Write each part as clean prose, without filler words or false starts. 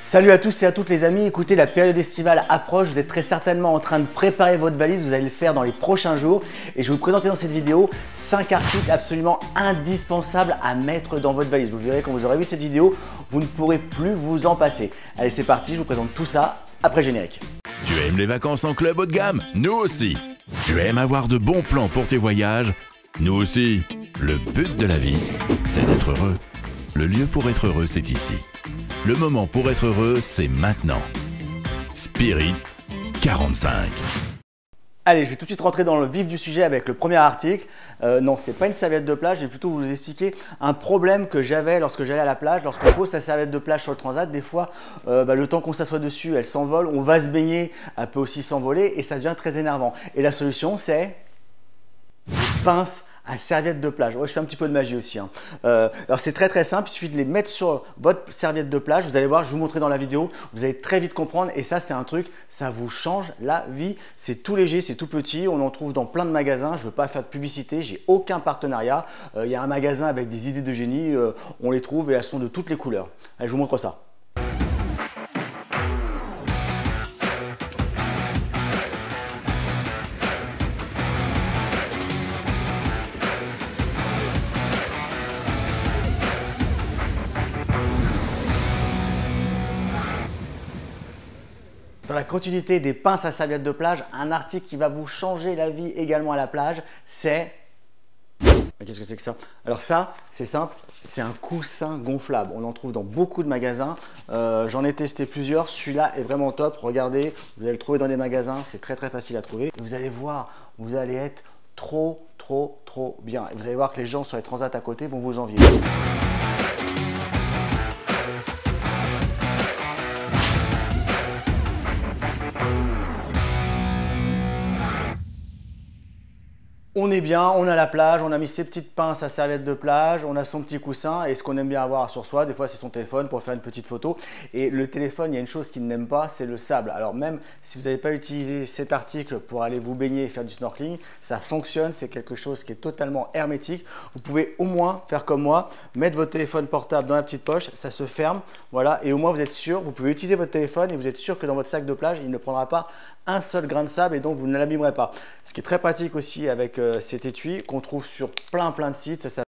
Salut à tous et à toutes les amis, écoutez, la période estivale approche, vous êtes très certainement en train de préparer votre valise, vous allez le faire dans les prochains jours et je vais vous présenter dans cette vidéo 5 articles absolument indispensables à mettre dans votre valise. Vous verrez quand vous aurez vu cette vidéo, vous ne pourrez plus vous en passer. Allez, c'est parti, je vous présente tout ça après le générique. Tu aimes les vacances en club haut de gamme? Nous aussi. Tu aimes avoir de bons plans pour tes voyages? Nous aussi. Le but de la vie, c'est d'être heureux. Le lieu pour être heureux, c'est ici. Le moment pour être heureux, c'est maintenant. Spirit 45. Allez, je vais tout de suite rentrer dans le vif du sujet avec le premier article. Non, c'est pas une serviette de plage, je vais plutôt vous expliquer un problème que j'avais lorsque j'allais à la plage. Lorsqu'on pose sa serviette de plage sur le transat, des fois, le temps qu'on s'assoit dessus, elle s'envole, on va se baigner, elle peut aussi s'envoler et ça devient très énervant. Et la solution, c'est des pinces à serviette de plage. Ouais, je fais un petit peu de magie aussi. Alors c'est très simple, il suffit de les mettre sur votre serviette de plage. Vous allez voir, je vais vous montrer dans la vidéo, vous allez très vite comprendre et ça c'est un truc, ça vous change la vie. C'est tout léger, c'est tout petit, on en trouve dans plein de magasins. Je ne veux pas faire de publicité, j'ai aucun partenariat. Il y a un magasin avec des idées de génie, on les trouve et elles sont de toutes les couleurs. Allez, je vous montre ça. Dans la continuité des pinces à serviette de plage, un article qui va vous changer la vie également à la plage, c'est… Qu'est-ce que c'est que ça? Alors ça, c'est simple, c'est un coussin gonflable. On en trouve dans beaucoup de magasins. J'en ai testé plusieurs. Celui-là est vraiment top. Regardez, vous allez le trouver dans les magasins. C'est très facile à trouver. Vous allez voir, vous allez être trop bien. Et vous allez voir que les gens sur les transats à côté vont vous envier. On est bien, on a la plage, on a mis ses petites pinces à serviette de plage, on a son petit coussin et ce qu'on aime bien avoir sur soi, des fois c'est son téléphone pour faire une petite photo. Et le téléphone, il y a une chose qu'il n'aime pas, c'est le sable. Alors même si vous n'avez pas utilisé cet article pour aller vous baigner et faire du snorkeling, ça fonctionne, c'est quelque chose qui est totalement hermétique. Vous pouvez au moins faire comme moi, mettre votre téléphone portable dans la petite poche, ça se ferme, voilà, et au moins vous êtes sûr, vous pouvez utiliser votre téléphone et vous êtes sûr que dans votre sac de plage, il ne prendra pas un seul grain de sable et donc vous ne l'abîmerez pas. Ce qui est très pratique aussi avec cet étui qu'on trouve sur plein de sites, ça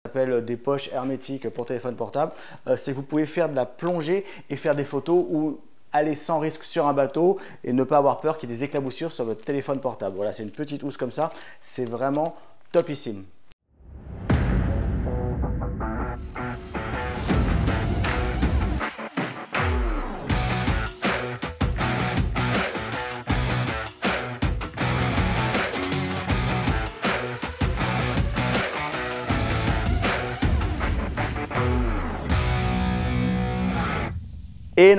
s'appelle des poches hermétiques pour téléphone portable, c'est que vous pouvez faire de la plongée et faire des photos ou aller sans risque sur un bateau et ne pas avoir peur qu'il y ait des éclaboussures sur votre téléphone portable. Voilà, c'est une petite housse comme ça, c'est vraiment topissime. Et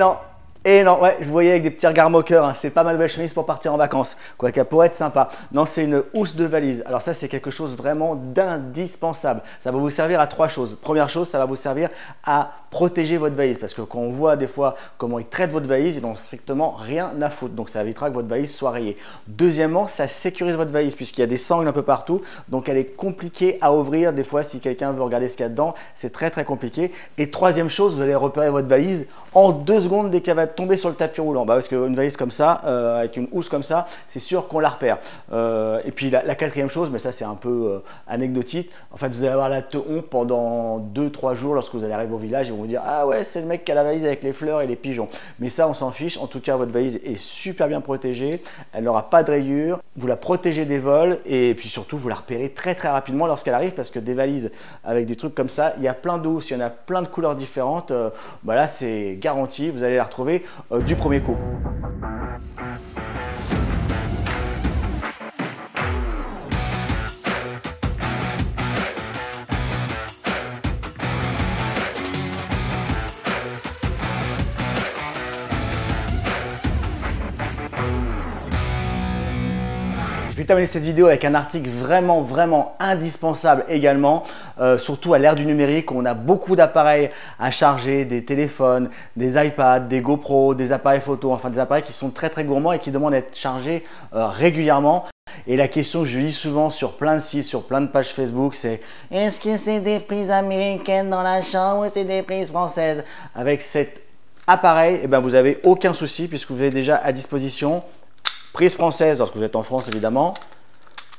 non, ouais, je vous voyais avec des petits regards moqueurs, hein, c'est pas ma nouvelle chemise pour partir en vacances, quoi qu'elle pourrait être sympa. Non, c'est une housse de valise. Alors ça, c'est quelque chose vraiment d'indispensable. Ça va vous servir à 3 choses. Première chose, ça va vous servir à protéger votre valise parce que quand on voit des fois comment ils traitent votre valise, ils n'ont strictement rien à foutre. Donc ça évitera que votre valise soit rayée. Deuxièmement, ça sécurise votre valise puisqu'il y a des sangles un peu partout. Donc elle est compliquée à ouvrir. Des fois, si quelqu'un veut regarder ce qu'il y a dedans, c'est très compliqué. Et troisième chose, vous allez repérer votre valise en 2 secondes dès qu'elle va tomber sur le tapis roulant. Parce qu'une valise comme ça, avec une housse comme ça, c'est sûr qu'on la repère. Et puis la quatrième chose, mais ça c'est un peu anecdotique, en fait vous allez avoir la teon pendant 2-3 jours lorsque vous allez arriver au village et vous dire ah ouais c'est le mec qui a la valise avec les fleurs et les pigeons. Mais ça on s'en fiche, en tout cas votre valise est super bien protégée, elle n'aura pas de rayures, vous la protégez des vols et puis surtout vous la repérez très rapidement lorsqu'elle arrive parce que des valises avec des trucs comme ça, il y a plein de housses, il y en a plein de couleurs différentes, là c'est garanti, vous allez la retrouver du premier coup. Je vais terminer cette vidéo avec un article vraiment indispensable également, surtout à l'ère du numérique où on a beaucoup d'appareils à charger, des téléphones, des iPads, des GoPro, des appareils photo, enfin des appareils qui sont très gourmands et qui demandent d'être chargés régulièrement. Et la question que je lis souvent sur plein de sites, sur plein de pages Facebook, c'est est-ce que c'est des prises américaines dans la chambre ou c'est des prises françaises? Avec cette appareil, eh ben, vous n'avez aucun souci puisque vous avez déjà à disposition prise française lorsque vous êtes en France évidemment,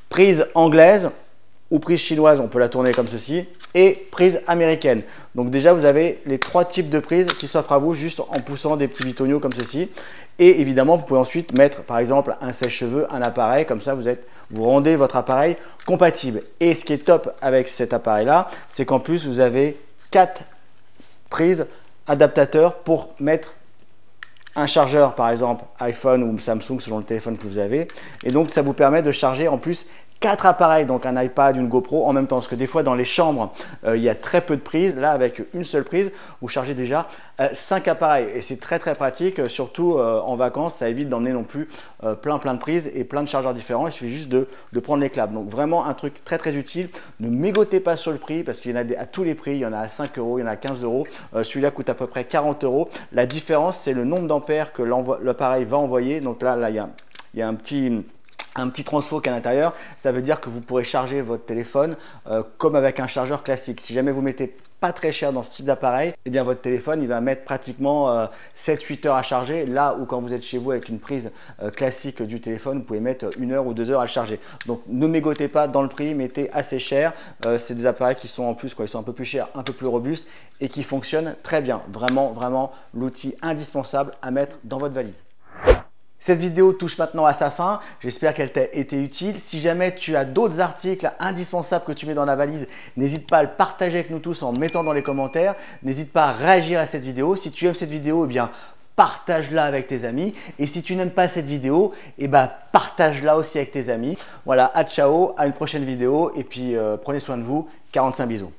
prise anglaise ou prise chinoise, on peut la tourner comme ceci, et prise américaine. Donc déjà, vous avez les 3 types de prises qui s'offrent à vous juste en poussant des petits bitoniaux comme ceci. Et évidemment, vous pouvez ensuite mettre par exemple un sèche-cheveux, un appareil, comme ça vous rendez votre appareil compatible. Et ce qui est top avec cet appareil-là, c'est qu'en plus, vous avez 4 prises adaptateurs pour mettre un chargeur, par exemple iPhone ou Samsung selon le téléphone que vous avez. Et donc, ça vous permet de charger en plus 4 appareils, donc un iPad, une GoPro en même temps. Parce que des fois, dans les chambres, il y a très peu de prises. Là, avec une seule prise, vous chargez déjà 5 appareils. Et c'est très pratique, surtout en vacances. Ça évite d'emmener non plus plein de prises et plein de chargeurs différents. Il suffit juste de prendre les câbles. Donc vraiment un truc très utile. Ne mégotez pas sur le prix parce qu'il y en a à tous les prix. Il y en a à 5 €, il y en a à 15 €. Celui-là coûte à peu près 40 €. La différence, c'est le nombre d'ampères que l'appareil va envoyer. Donc là, il y a un petit transfo qui est à l'intérieur. Ça veut dire que vous pourrez charger votre téléphone comme avec un chargeur classique. Si jamais vous mettez pas très cher dans ce type d'appareil, eh bien votre téléphone il va mettre pratiquement 7-8 heures à charger, là où quand vous êtes chez vous avec une prise classique du téléphone, vous pouvez mettre 1 heure ou 2 heures à le charger. Donc ne mégotez pas dans le prix, mettez assez cher. C'est des appareils qui sont en plus, ils sont un peu plus chers, un peu plus robustes et qui fonctionnent très bien. Vraiment l'outil indispensable à mettre dans votre valise. Cette vidéo touche maintenant à sa fin, j'espère qu'elle t'a été utile. Si jamais tu as d'autres articles indispensables que tu mets dans la valise, n'hésite pas à le partager avec nous tous en mettant dans les commentaires. N'hésite pas à réagir à cette vidéo. Si tu aimes cette vidéo, eh bien partage-la avec tes amis. Et si tu n'aimes pas cette vidéo, eh ben, partage-la aussi avec tes amis. Voilà, à ciao, à une prochaine vidéo et puis prenez soin de vous. 45 bisous.